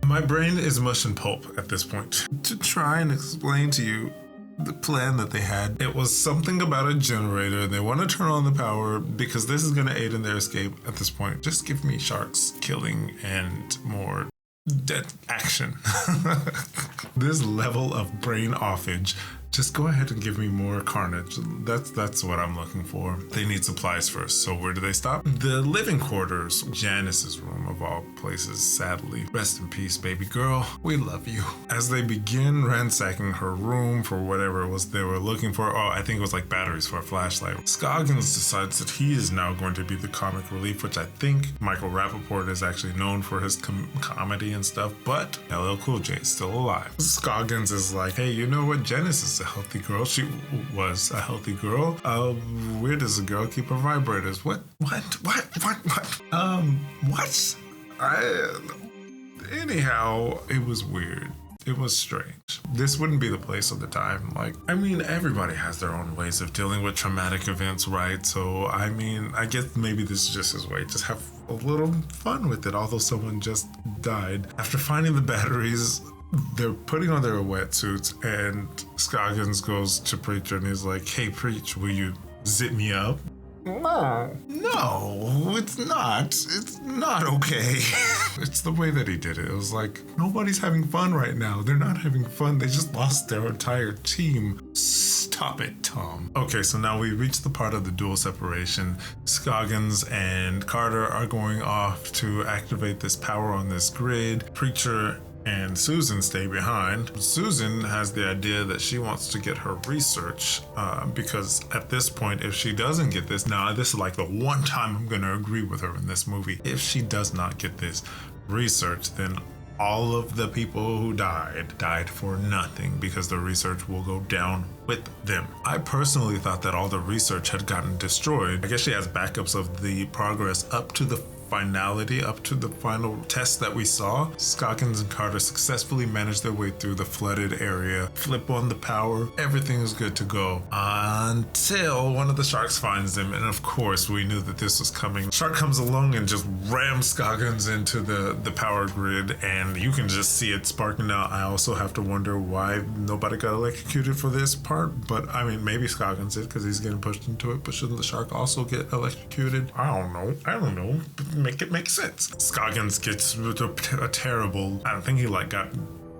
My brain is mush and pulp at this point. To try and explain to you the plan that they had. It was something about a generator. They want to turn on the power because this is going to aid in their escape at this point. Just give me sharks killing and more dead action. This level of brain offage. Just go ahead and give me more carnage. That's what I'm looking for. They need supplies first, so where do they stop? The living quarters. Janice's room, of all places, sadly. Rest in peace, baby girl. We love you. As they begin ransacking her room for whatever it was they were looking for, I think it was like batteries for a flashlight, Scoggins decides that he is now going to be the comic relief, which I think Michael Rappaport is actually known for his comedy and stuff, but LL Cool J is still alive. Scoggins is like, hey, you know what? Janice is a healthy girl. She was a healthy girl. Where does a girl keep her vibrators? What? Anyhow, it was weird. It was strange. This wouldn't be the place or the time. Everybody has their own ways of dealing with traumatic events, right? So, I guess maybe this is just his way. Just have a little fun with it, although someone just died. After finding the batteries, they're putting on their wetsuits, and Scoggins goes to Preacher and he's like, hey, Preach, will you zip me up? No, it's not. It's not okay. It's the way that he did it. It was like, nobody's having fun right now. They're not having fun. They just lost their entire team. Stop it, Tom. Okay, so now we reach the part of the dual separation. Scoggins and Carter are going off to activate this power on this grid. Preacher and Susan stay behind. Susan has the idea that she wants to get her research because at this point, if she doesn't get this, now this is like the one time I'm going to agree with her in this movie. If she does not get this research, then all of the people who died for nothing because the research will go down with them. I personally thought that all the research had gotten destroyed. I guess she has backups of the progress up to the finality, up to the final test that we saw. Scoggins and Carter successfully managed their way through the flooded area, flip on the power, everything is good to go until one of the sharks finds them, and of course we knew that this was coming. Shark comes along and just rams Scoggins into the power grid, and you can just see it sparking out. I also have to wonder why nobody got electrocuted for this part, but I mean, maybe Scoggins did because he's getting pushed into it, but shouldn't the shark also get electrocuted? I don't know. Make it make sense. Scoggins gets a terrible, I think he like got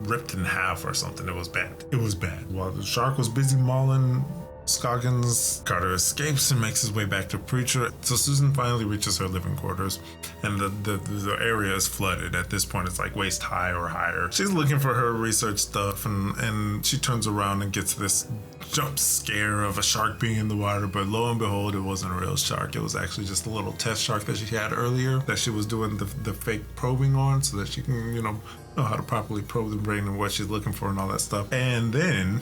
ripped in half or something. It was bad. While the shark was busy mauling Scoggins, Carter escapes and makes his way back to Preacher. So Susan finally reaches her living quarters, and the area is flooded. At this point, it's like waist high or higher. She's looking for her research stuff, and she turns around and gets this jump scare of a shark being in the water, but lo and behold, it wasn't a real shark. It was actually just a little test shark that she had earlier that she was doing the fake probing on so that she can, know how to properly probe the brain and what she's looking for and all that stuff. And then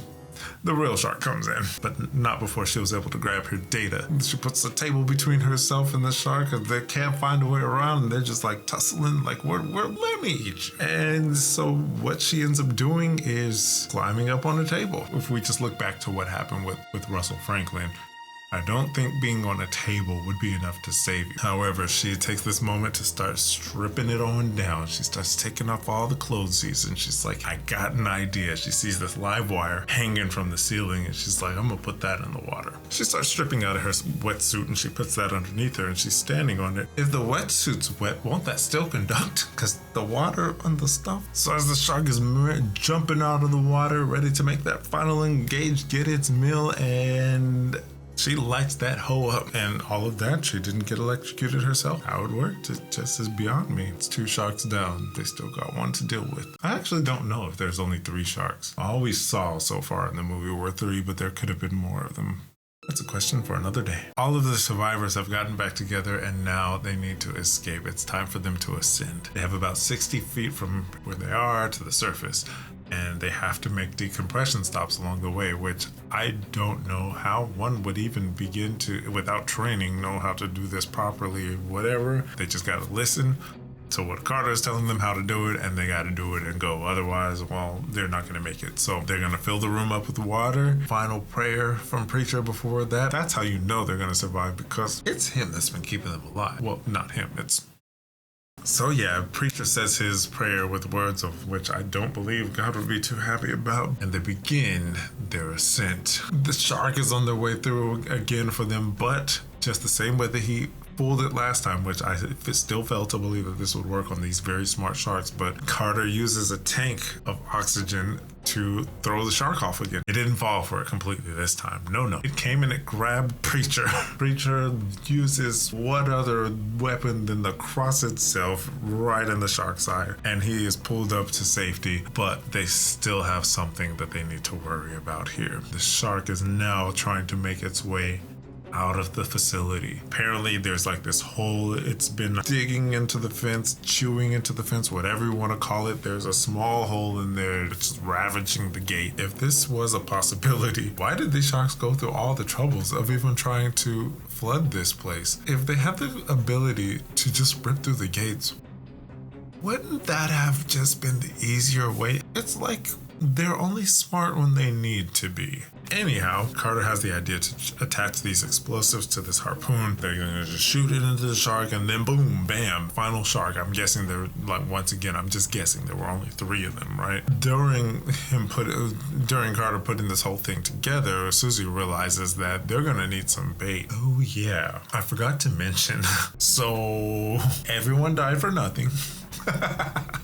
the real shark comes in, but not before she was able to grab her data. She puts the table between herself and the shark, and they can't find a way around, and they're just like tussling, like, we're lemmies. And so what she ends up doing is climbing up on the table. If we just look back to what happened with Russell Franklin, I don't think being on a table would be enough to save you. However, she takes this moment to start stripping it on down. She starts taking off all the clothes, and she's like, I got an idea. She sees this live wire hanging from the ceiling, and she's like, I'm gonna put that in the water. She starts stripping out of her wetsuit, and she puts that underneath her, and she's standing on it. If the wetsuit's wet, won't that still conduct? Because the water on the stuff. So as the shark is jumping out of the water, ready to make that final engage, get its meal, and she lights that hoe up, and all of that, she didn't get electrocuted herself. How it worked, it just is beyond me. It's 2 sharks down. They still got 1 to deal with. I actually don't know if there's only 3 sharks. All we saw so far in the movie were 3, but there could have been more of them. That's a question for another day. All of the survivors have gotten back together, and now they need to escape. It's time for them to ascend. They have about 60 feet from where they are to the surface, and they have to make decompression stops along the way, which I don't know how one would even begin to, without training, know how to do this properly, whatever. They just gotta listen to what Carter is telling them how to do it, and they gotta do it and go. Otherwise, well, they're not gonna make it. So they're gonna fill the room up with water. Final prayer from Preacher before that. That's how you know they're gonna survive, because it's him that's been keeping them alive. Well, not him, it's... So yeah, Preacher says his prayer with words of which I don't believe God would be too happy about, and they begin their ascent. The shark is on their way through again for them, but just the same way that he fooled it last time, which I still failed to believe that this would work on these very smart sharks, but Carter uses a tank of oxygen to throw the shark off again. It didn't fall for it completely this time. No. It came and it grabbed Preacher. Preacher uses what other weapon than the cross itself right in the shark's eye, and he is pulled up to safety, but they still have something that they need to worry about here. The shark is now trying to make its way out of the facility. Apparently there's like this hole. It's been digging into the fence, chewing into the fence, whatever you want to call it. There's a small hole in there that's ravaging the gate. If this was a possibility, why did these sharks go through all the troubles of even trying to flood this place? If they have the ability to just rip through the gates, wouldn't that have just been the easier way? It's like they're only smart when they need to be. Anyhow, Carter has the idea to attach these explosives to this harpoon. They're gonna just shoot it into the shark, and then boom, bam, final shark. I'm guessing there, like, once again, I'm just guessing there were only 3 of them, right? During Carter putting this whole thing together, Susie realizes that they're gonna need some bait. Oh yeah, I forgot to mention. So everyone died for nothing.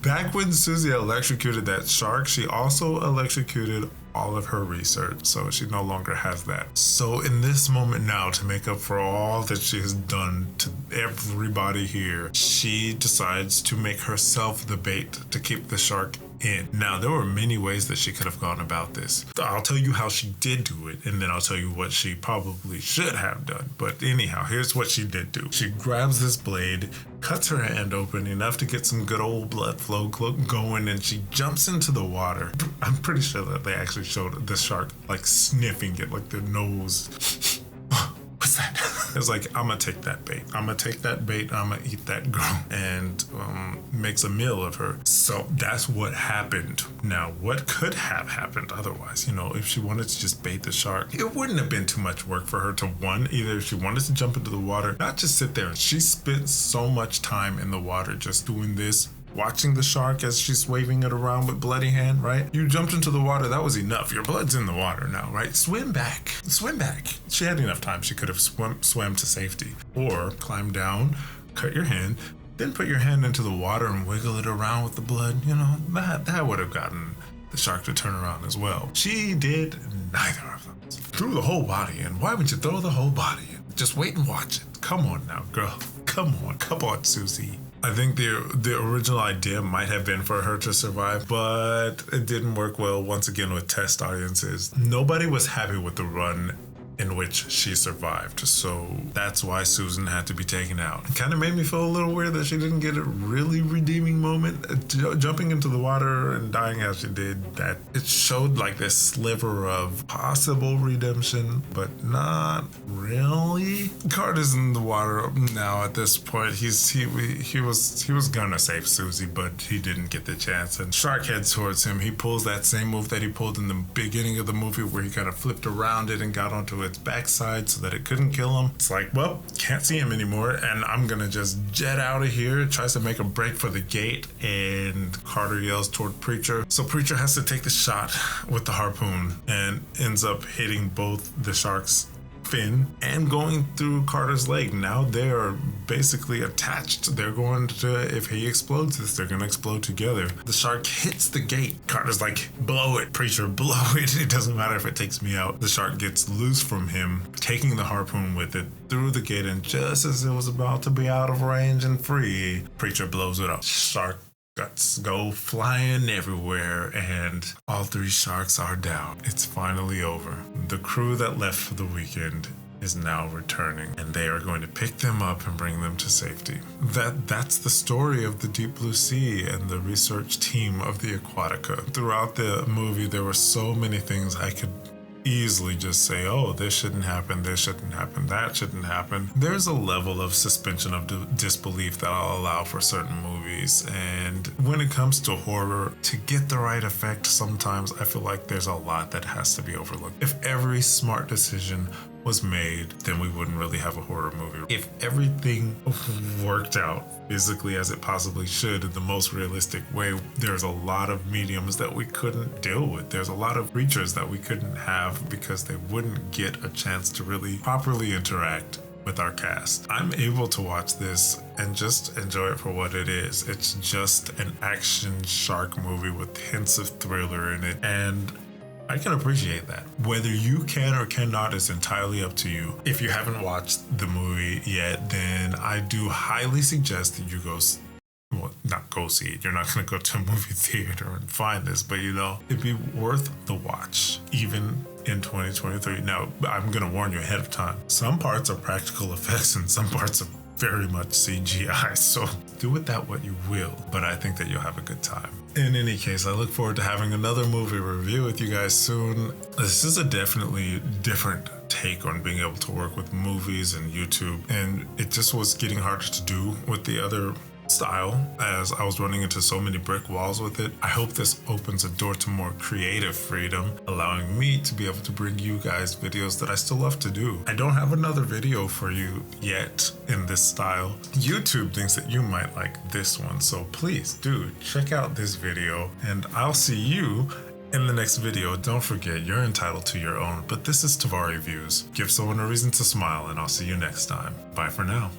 Back when Susie electrocuted that shark, she also electrocuted all of her research, so she no longer has that. So in this moment now, to make up for all that she has done to everybody here, she decides to make herself the bait to keep the shark in. Now, there were many ways that she could have gone about this. I'll tell you how she did do it, and then I'll tell you what she probably should have done. But anyhow, here's what she did do. She grabs this blade, cuts her hand open enough to get some good old blood flow going, and she jumps into the water. I'm pretty sure that they actually showed the shark like sniffing it, like the nose. What's that? It's like, I'm gonna take that bait. I'm gonna eat that girl, and makes a meal of her. So that's what happened. Now, what could have happened otherwise? You know, if she wanted to just bait the shark, it wouldn't have been too much work for her to, one, either if she wanted to jump into the water, not just sit there. She spent so much time in the water just doing this, watching the shark as she's waving it around with bloody hand, right? You jumped into the water, that was enough. Your blood's in the water now, right? Swim back. She had enough time. She could have swam to safety, or climb down, cut your hand, then put your hand into the water and wiggle it around with the blood. You know, that would have gotten the shark to turn around as well. She did neither of them. Threw the whole body in. Why would you throw the whole body in? Just wait and watch it. Come on now, girl. Come on, Susie. I think the original idea might have been for her to survive, but it didn't work well once again with test audiences. Nobody was happy with the run in which she survived, so that's why Susan had to be taken out. It kind of made me feel a little weird that she didn't get a really redeeming moment, jumping into the water and dying as she did. That it showed like this sliver of possible redemption, but not really. Carter's in the water now at this point. He was gonna save Susie, but he didn't get the chance, and shark heads towards him. He pulls that same move that he pulled in the beginning of the movie, where he kind of flipped around it and got onto its backside so that it couldn't kill him. It's like, well, can't see him anymore, and I'm gonna just jet out of here. Tries to make a break for the gate, and Carter yells toward Preacher. So Preacher has to take the shot with the harpoon and ends up hitting both the shark's fin and going through Carter's leg. Now they're basically attached. They're going to, if he explodes this, they're gonna explode together. The shark hits the gate. Carter's like, blow it, Preacher, blow it. It doesn't matter if it takes me out. The shark gets loose from him, taking the harpoon with it through the gate, and just as it was about to be out of range and free, Preacher blows it up. Shark guts go flying everywhere, and all 3 sharks are down. It's finally over. The crew that left for the weekend is now returning, and they are going to pick them up and bring them to safety. That's the story of the Deep Blue Sea and the research team of the Aquatica. Throughout the movie, there were so many things I could easily just say, oh, this shouldn't happen, that shouldn't happen. There's a level of suspension of disbelief that I'll allow for certain movies, and when it comes to horror, to get the right effect, sometimes I feel like there's a lot that has to be overlooked. If every smart decision was made, then we wouldn't really have a horror movie. If everything worked out physically as it possibly should in the most realistic way, there's a lot of mediums that we couldn't deal with. There's a lot of creatures that we couldn't have because they wouldn't get a chance to really properly interact with our cast. I'm able to watch this and just enjoy it for what it is. It's just an action shark movie with hints of thriller in it, and I can appreciate that. Whether you can or cannot is entirely up to you. If you haven't watched the movie yet, then I do highly suggest that you not go see it. You're not going to go to a movie theater and find this, but it'd be worth the watch, even in 2023. Now, I'm going to warn you ahead of time. Some parts are practical effects and some parts are very much CGI, so do with that what you will, but I think that you'll have a good time. In any case, I look forward to having another movie review with you guys soon. This is a definitely different take on being able to work with movies and YouTube, and it just was getting harder to do with the other style as I was running into so many brick walls with it. I hope this opens a door to more creative freedom, allowing me to be able to bring you guys videos that I still love to do. I don't have another video for you yet in this style. YouTube thinks that you might like this one, so please do check out this video, and I'll see you in the next video. Don't forget, you're entitled to your own, but this is Tavari Views. Give someone a reason to smile, and I'll see you next time. Bye for now.